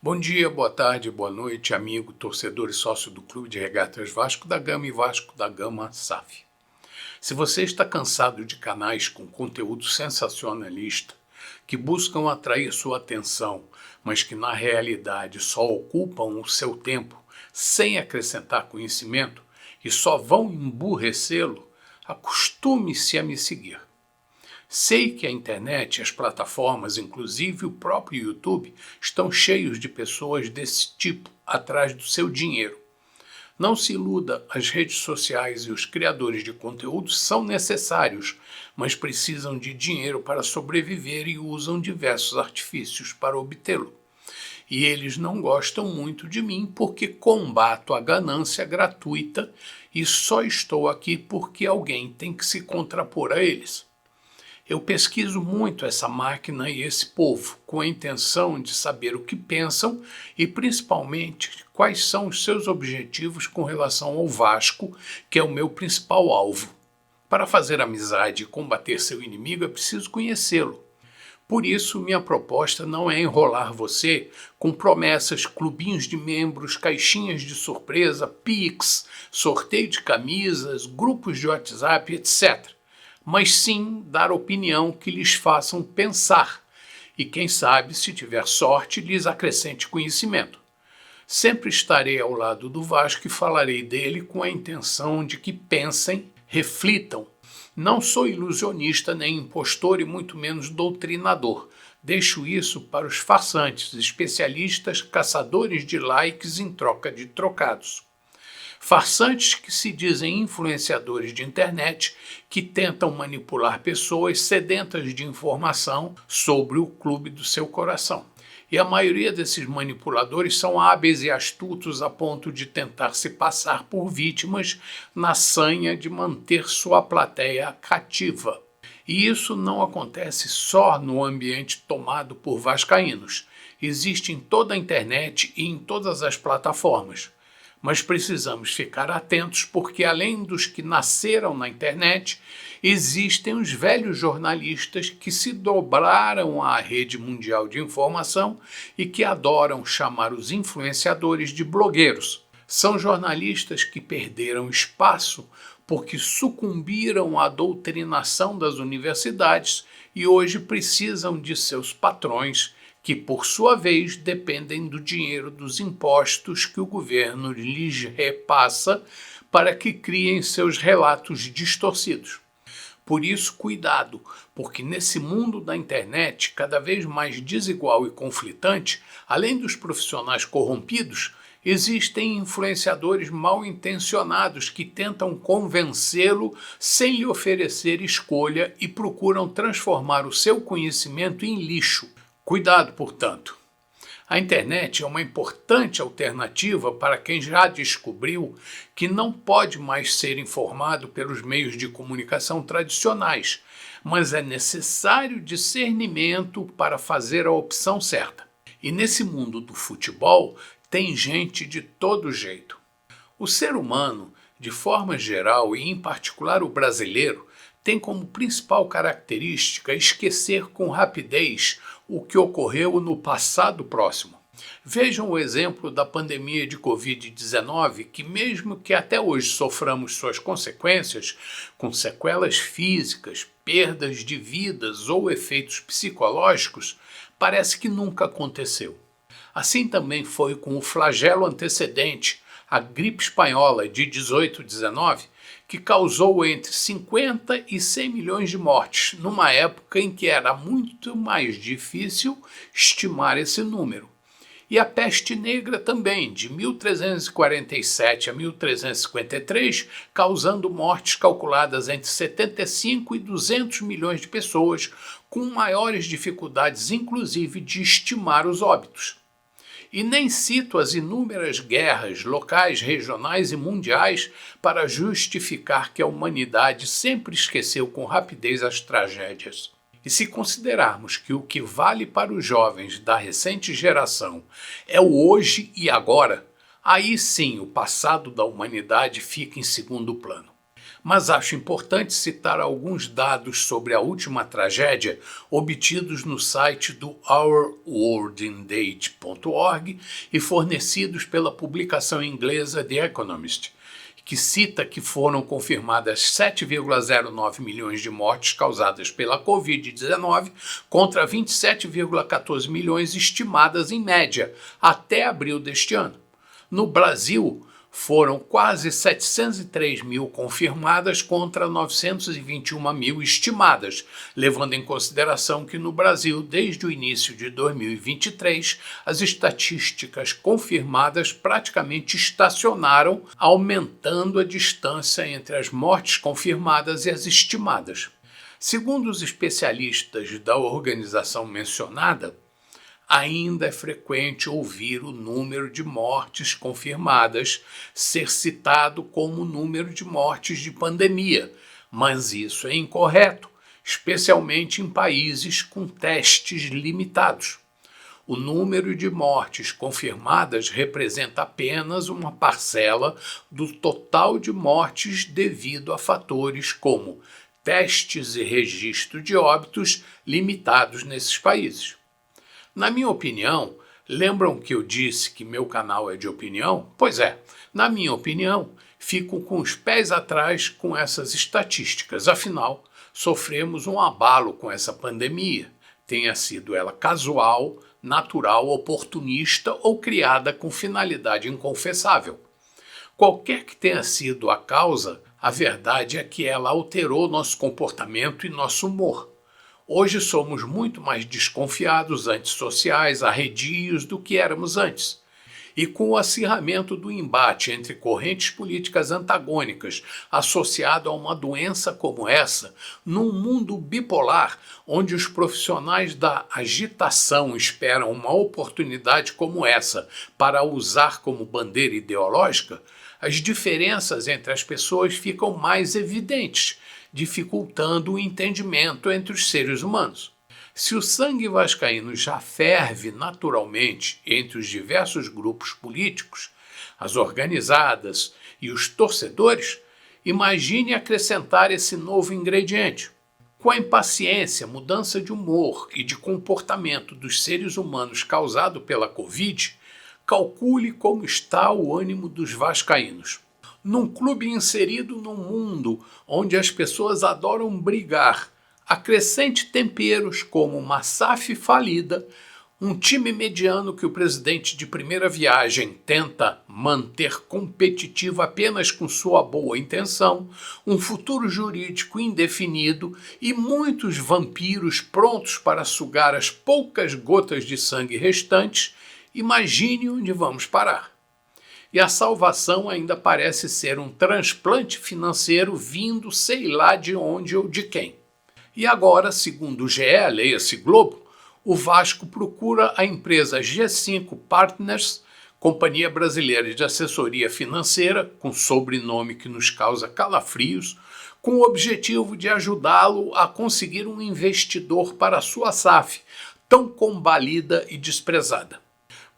Bom dia, boa tarde, boa noite, amigo, torcedor e sócio do Clube de Regatas Vasco da Gama e Vasco da Gama SAF. Se você está cansado de canais com conteúdo sensacionalista, que buscam atrair sua atenção, mas que na realidade só ocupam o seu tempo sem acrescentar conhecimento e só vão emburrecê-lo, acostume-se a me seguir. Sei que a internet e as plataformas, inclusive o próprio YouTube, estão cheios de pessoas desse tipo atrás do seu dinheiro. Não se iluda, as redes sociais e os criadores de conteúdo são necessários, mas precisam de dinheiro para sobreviver e usam diversos artifícios para obtê-lo. E eles não gostam muito de mim porque combato a ganância gratuita e só estou aqui porque alguém tem que se contrapor a eles. Eu pesquiso muito essa máquina e esse povo, com a intenção de saber o que pensam e, principalmente, quais são os seus objetivos com relação ao Vasco, que é o meu principal alvo. Para fazer amizade e combater seu inimigo é preciso conhecê-lo. Por isso, minha proposta não é enrolar você com promessas, clubinhos de membros, caixinhas de surpresa, Pix, sorteio de camisas, grupos de WhatsApp, etc., mas sim dar opinião que lhes façam pensar e, quem sabe, se tiver sorte, lhes acrescente conhecimento. Sempre estarei ao lado do Vasco e falarei dele com a intenção de que pensem, reflitam. Não sou ilusionista nem impostor e muito menos doutrinador. Deixo isso para os farsantes, especialistas, caçadores de likes em troca de trocados. Farsantes que se dizem influenciadores de internet, que tentam manipular pessoas sedentas de informação sobre o clube do seu coração. E a maioria desses manipuladores são hábeis e astutos a ponto de tentar se passar por vítimas na sanha de manter sua plateia cativa. E isso não acontece só no ambiente tomado por vascaínos. Existe em toda a internet e em todas as plataformas. Mas precisamos ficar atentos porque, além dos que nasceram na internet, existem os velhos jornalistas que se dobraram à rede mundial de informação e que adoram chamar os influenciadores de blogueiros. São jornalistas que perderam espaço porque sucumbiram à doutrinação das universidades e hoje precisam de seus patrões, que, por sua vez, dependem do dinheiro dos impostos que o governo lhes repassa para que criem seus relatos distorcidos. Por isso, cuidado, porque nesse mundo da internet, cada vez mais desigual e conflitante, além dos profissionais corrompidos, existem influenciadores mal intencionados que tentam convencê-lo sem lhe oferecer escolha e procuram transformar o seu conhecimento em lixo. Cuidado, portanto. A internet é uma importante alternativa para quem já descobriu que não pode mais ser informado pelos meios de comunicação tradicionais, mas é necessário discernimento para fazer a opção certa. E nesse mundo do futebol tem gente de todo jeito. O ser humano, de forma geral e em particular o brasileiro, tem como principal característica esquecer com rapidez o que ocorreu no passado próximo. Vejam o exemplo da pandemia de Covid-19, que mesmo que até hoje soframos suas consequências, com sequelas físicas, perdas de vidas ou efeitos psicológicos, parece que nunca aconteceu. Assim também foi com o flagelo antecedente, a gripe espanhola de 18-19, que causou entre 50 e 100 milhões de mortes, numa época em que era muito mais difícil estimar esse número. E a peste negra também, de 1347 a 1353, causando mortes calculadas entre 75 e 200 milhões de pessoas, com maiores dificuldades, inclusive, de estimar os óbitos. E nem cito as inúmeras guerras locais, regionais e mundiais para justificar que a humanidade sempre esqueceu com rapidez as tragédias. E se considerarmos que o que vale para os jovens da recente geração é o hoje e agora, aí sim o passado da humanidade fica em segundo plano. mas acho importante citar alguns dados sobre a última tragédia obtidos no site do ourworldindate.org e fornecidos pela publicação inglesa The Economist, que cita que foram confirmadas 7,09 milhões de mortes causadas pela Covid-19 contra 27,14 milhões estimadas em média até abril deste ano. No Brasil, foram quase 703 mil confirmadas contra 921 mil estimadas, levando em consideração que no Brasil, desde o início de 2023, as estatísticas confirmadas praticamente estacionaram, aumentando a distância entre as mortes confirmadas e as estimadas. Segundo os especialistas da organização mencionada, ainda é frequente ouvir o número de mortes confirmadas ser citado como número de mortes de pandemia, mas isso é incorreto, especialmente em países com testes limitados. O número de mortes confirmadas representa apenas uma parcela do total de mortes devido a fatores como testes e registro de óbitos limitados nesses países. Na minha opinião, lembram que eu disse que meu canal é de opinião? Pois é, na minha opinião, fico com os pés atrás com essas estatísticas. Afinal, sofremos um abalo com essa pandemia, tenha sido ela casual, natural, oportunista ou criada com finalidade inconfessável. Qualquer que tenha sido a causa, a verdade é que ela alterou nosso comportamento e nosso humor. Hoje somos muito mais desconfiados, antissociais, arredios do que éramos antes. E com o acirramento do embate entre correntes políticas antagônicas associado a uma doença como essa, num mundo bipolar, onde os profissionais da agitação esperam uma oportunidade como essa para a usar como bandeira ideológica, as diferenças entre as pessoas ficam mais evidentes, dificultando o entendimento entre os seres humanos. Se o sangue vascaíno já ferve naturalmente entre os diversos grupos políticos, as organizadas e os torcedores, imagine acrescentar esse novo ingrediente. Com a impaciência, mudança de humor e de comportamento dos seres humanos causado pela Covid, calcule como está o ânimo dos vascaínos. Num clube inserido num mundo onde as pessoas adoram brigar, acrescente temperos como uma SAF falida, um time mediano que o presidente de primeira viagem tenta manter competitivo apenas com sua boa intenção, um futuro jurídico indefinido e muitos vampiros prontos para sugar as poucas gotas de sangue restantes, imagine onde vamos parar. E a salvação ainda parece ser um transplante financeiro vindo sei lá de onde ou de quem. E agora, segundo o GE, leia-se Globo, o Vasco procura a empresa G5 Partners, companhia brasileira de assessoria financeira, com sobrenome que nos causa calafrios, com o objetivo de ajudá-lo a conseguir um investidor para a sua SAF, tão combalida e desprezada.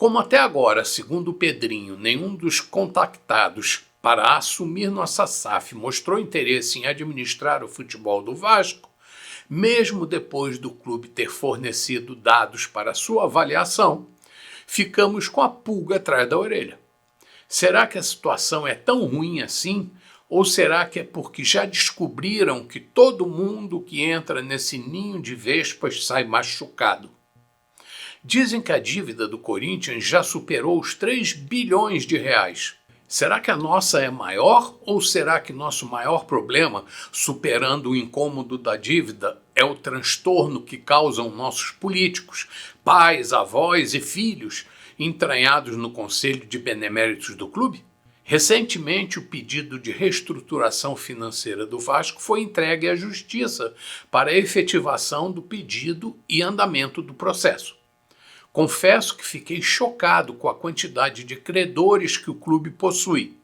Como até agora, segundo o Pedrinho, nenhum dos contactados para assumir nossa SAF mostrou interesse em administrar o futebol do Vasco, mesmo depois do clube ter fornecido dados para sua avaliação, ficamos com a pulga atrás da orelha. Será que a situação é tão ruim assim? Ou será que é porque já descobriram que todo mundo que entra nesse ninho de vespas sai machucado? Dizem que a dívida do Corinthians já superou os 3 bilhões de reais. Será que a nossa é maior ou será que nosso maior problema, superando o incômodo da dívida, é o transtorno que causam nossos políticos, pais, avós e filhos, entranhados no Conselho de Beneméritos do clube? Recentemente, o pedido de reestruturação financeira do Vasco foi entregue à Justiça para a efetivação do pedido e andamento do processo. Confesso que fiquei chocado com a quantidade de credores que o clube possui.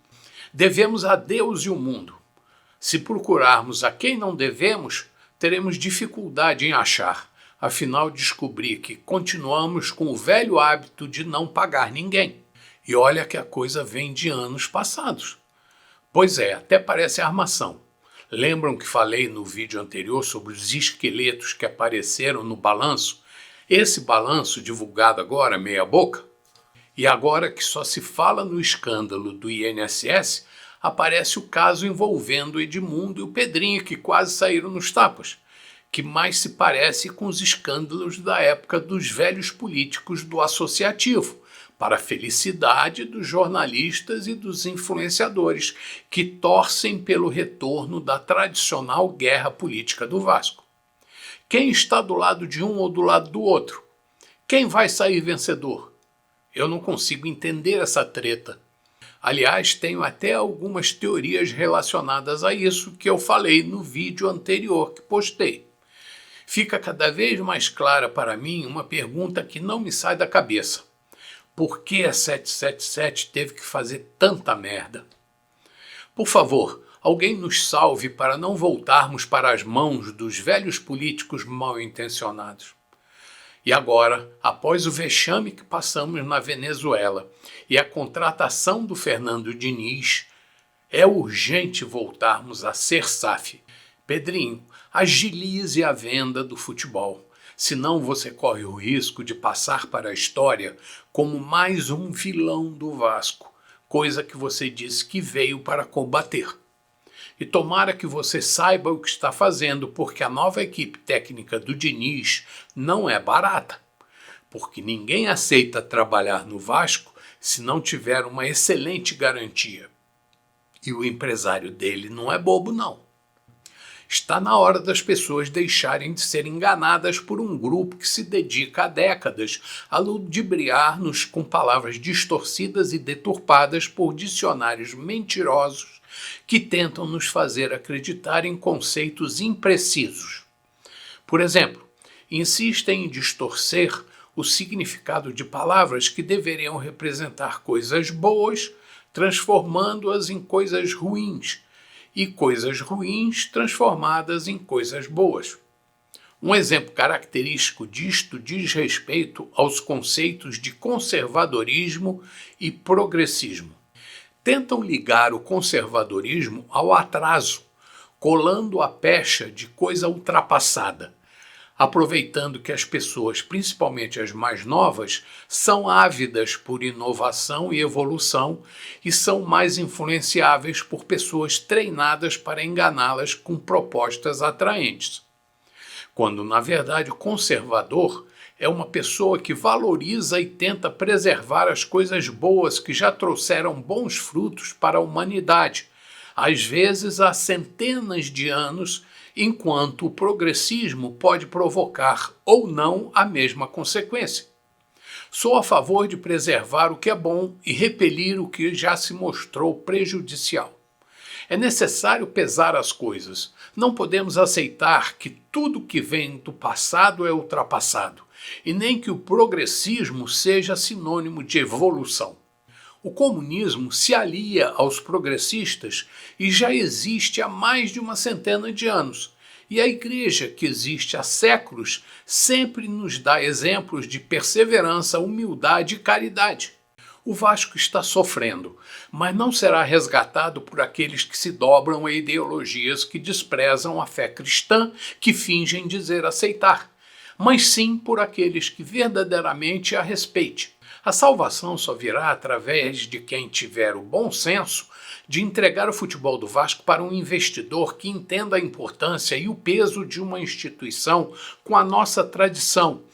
Devemos a Deus e o mundo. Se procurarmos a quem não devemos, teremos dificuldade em achar. Afinal, descobri que continuamos com o velho hábito de não pagar ninguém. E olha que a coisa vem de anos passados. Pois é, até parece armação. Lembram que falei no vídeo anterior sobre os esqueletos que apareceram no balanço? Esse balanço divulgado agora, meia boca? E agora que só se fala no escândalo do INSS, aparece o caso envolvendo Edmundo e o Pedrinho, que quase saíram nos tapas, que mais se parece com os escândalos da época dos velhos políticos do associativo, para a felicidade dos jornalistas e dos influenciadores, que torcem pelo retorno da tradicional guerra política do Vasco. Quem está do lado de um ou do lado do outro? Quem vai sair vencedor? Eu não consigo entender essa treta. Aliás, tenho até algumas teorias relacionadas a isso que eu falei no vídeo anterior que postei. Fica cada vez mais clara para mim uma pergunta que não me sai da cabeça. Por que a 777 teve que fazer tanta merda? Por favor, alguém nos salve para não voltarmos para as mãos dos velhos políticos mal intencionados. E agora, após o vexame que passamos na Venezuela e a contratação do Fernando Diniz, é urgente voltarmos a ser SAF. Pedrinho, agilize a venda do futebol, senão você corre o risco de passar para a história como mais um vilão do Vasco, coisa que você disse que veio para combater. E tomara que você saiba o que está fazendo, porque a nova equipe técnica do Diniz não é barata. Porque ninguém aceita trabalhar no Vasco se não tiver uma excelente garantia. E o empresário dele não é bobo, não. Está na hora das pessoas deixarem de ser enganadas por um grupo que se dedica há décadas a ludibriar-nos com palavras distorcidas e deturpadas por dicionários mentirosos que tentam nos fazer acreditar em conceitos imprecisos. Por exemplo, insistem em distorcer o significado de palavras que deveriam representar coisas boas, transformando-as em coisas ruins, e coisas ruins transformadas em coisas boas. Um exemplo característico disto diz respeito aos conceitos de conservadorismo e progressismo. Tentam ligar o conservadorismo ao atraso, colando a pecha de coisa ultrapassada, aproveitando que as pessoas, principalmente as mais novas, são ávidas por inovação e evolução e são mais influenciáveis por pessoas treinadas para enganá-las com propostas atraentes. Quando, na verdade, o conservador é uma pessoa que valoriza e tenta preservar as coisas boas que já trouxeram bons frutos para a humanidade, às vezes há centenas de anos, enquanto o progressismo pode provocar ou não a mesma consequência. Sou a favor de preservar o que é bom e repelir o que já se mostrou prejudicial. É necessário pesar as coisas. Não podemos aceitar que tudo que vem do passado é ultrapassado, e nem que o progressismo seja sinônimo de evolução. O comunismo se alia aos progressistas e já existe há mais de uma centena de anos. E a Igreja, que existe há séculos, sempre nos dá exemplos de perseverança, humildade e caridade. O Vasco está sofrendo, mas não será resgatado por aqueles que se dobram a ideologias que desprezam a fé cristã, que fingem dizer aceitar, mas sim por aqueles que verdadeiramente a respeitem. A salvação só virá através de quem tiver o bom senso de entregar o futebol do Vasco para um investidor que entenda a importância e o peso de uma instituição com a nossa tradição,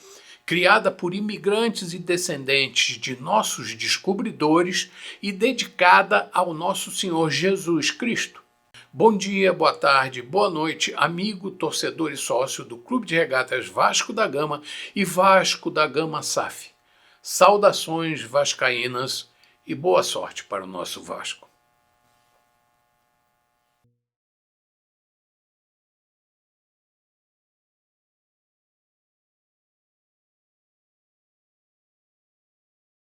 criada por imigrantes e descendentes de nossos descobridores e dedicada ao nosso Senhor Jesus Cristo. Bom dia, boa tarde, boa noite, amigo, torcedor e sócio do Clube de Regatas Vasco da Gama e Vasco da Gama SAF. Saudações vascaínas e boa sorte para o nosso Vasco.